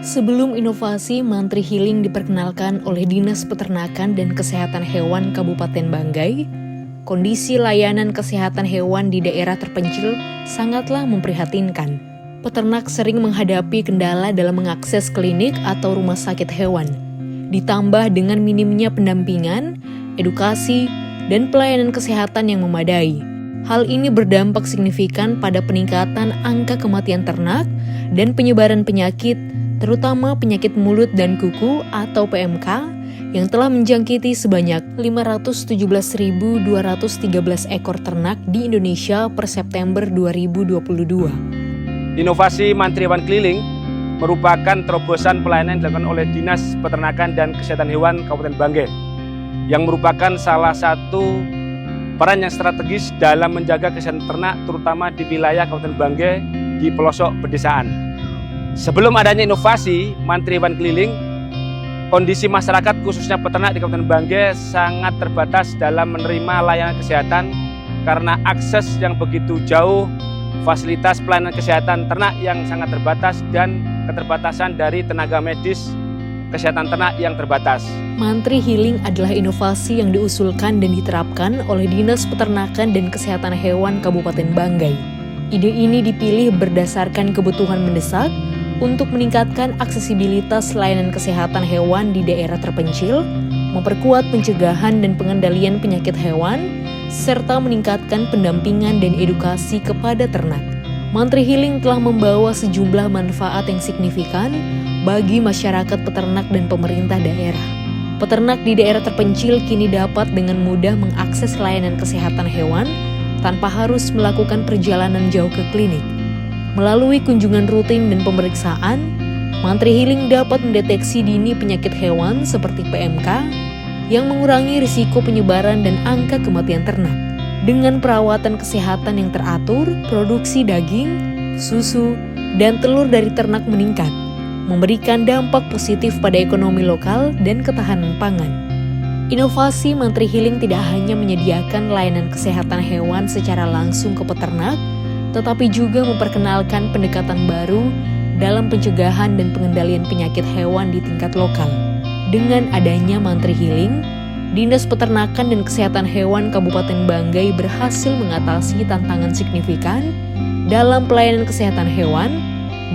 Sebelum inovasi Mantri Healing diperkenalkan oleh Dinas Peternakan dan Kesehatan Hewan Kabupaten Banggai, kondisi layanan kesehatan hewan di daerah terpencil sangatlah memprihatinkan. Peternak sering menghadapi kendala dalam mengakses klinik atau rumah sakit hewan, ditambah dengan minimnya pendampingan, edukasi, dan pelayanan kesehatan yang memadai. Hal ini berdampak signifikan pada peningkatan angka kematian ternak dan penyebaran penyakit, terutama penyakit mulut dan kuku atau PMK, yang telah menjangkiti sebanyak 517.213 ekor ternak di Indonesia per September 2022. Inovasi Mantri Hewan Keliling merupakan terobosan pelayanan yang dilakukan oleh Dinas Peternakan dan Kesehatan Hewan Kabupaten Banggai, yang merupakan salah satu peran yang strategis dalam menjaga kesehatan ternak, terutama di wilayah Kabupaten Banggai di pelosok pedesaan. Sebelum adanya inovasi Mantri Hewan Keliling, kondisi masyarakat khususnya peternak di Kabupaten Banggai sangat terbatas dalam menerima layanan kesehatan karena akses yang begitu jauh, fasilitas pelayanan kesehatan ternak yang sangat terbatas, dan keterbatasan dari tenaga medis kesehatan ternak yang terbatas. Mantri Healing adalah inovasi yang diusulkan dan diterapkan oleh Dinas Peternakan dan Kesehatan Hewan Kabupaten Banggai. Ide ini dipilih berdasarkan kebutuhan mendesak untuk meningkatkan aksesibilitas layanan kesehatan hewan di daerah terpencil, memperkuat pencegahan dan pengendalian penyakit hewan, serta meningkatkan pendampingan dan edukasi kepada ternak. Mantri Healing telah membawa sejumlah manfaat yang signifikan bagi masyarakat peternak dan pemerintah daerah. Peternak di daerah terpencil kini dapat dengan mudah mengakses layanan kesehatan hewan tanpa harus melakukan perjalanan jauh ke klinik. Melalui kunjungan rutin dan pemeriksaan, Mantri Healing dapat mendeteksi dini penyakit hewan seperti PMK yang mengurangi risiko penyebaran dan angka kematian ternak. Dengan perawatan kesehatan yang teratur, produksi daging, susu, dan telur dari ternak meningkat, memberikan dampak positif pada ekonomi lokal dan ketahanan pangan. Inovasi Mantri Healing tidak hanya menyediakan layanan kesehatan hewan secara langsung ke peternak, tetapi juga memperkenalkan pendekatan baru dalam pencegahan dan pengendalian penyakit hewan di tingkat lokal. Dengan adanya Mantri Healing, Dinas Peternakan dan Kesehatan Hewan Kabupaten Banggai berhasil mengatasi tantangan signifikan dalam pelayanan kesehatan hewan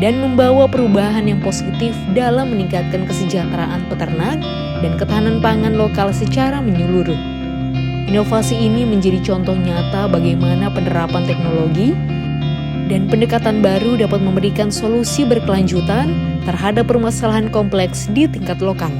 dan membawa perubahan yang positif dalam meningkatkan kesejahteraan peternak dan ketahanan pangan lokal secara menyeluruh. Inovasi ini menjadi contoh nyata bagaimana penerapan teknologi dan pendekatan baru dapat memberikan solusi berkelanjutan terhadap permasalahan kompleks di tingkat lokal.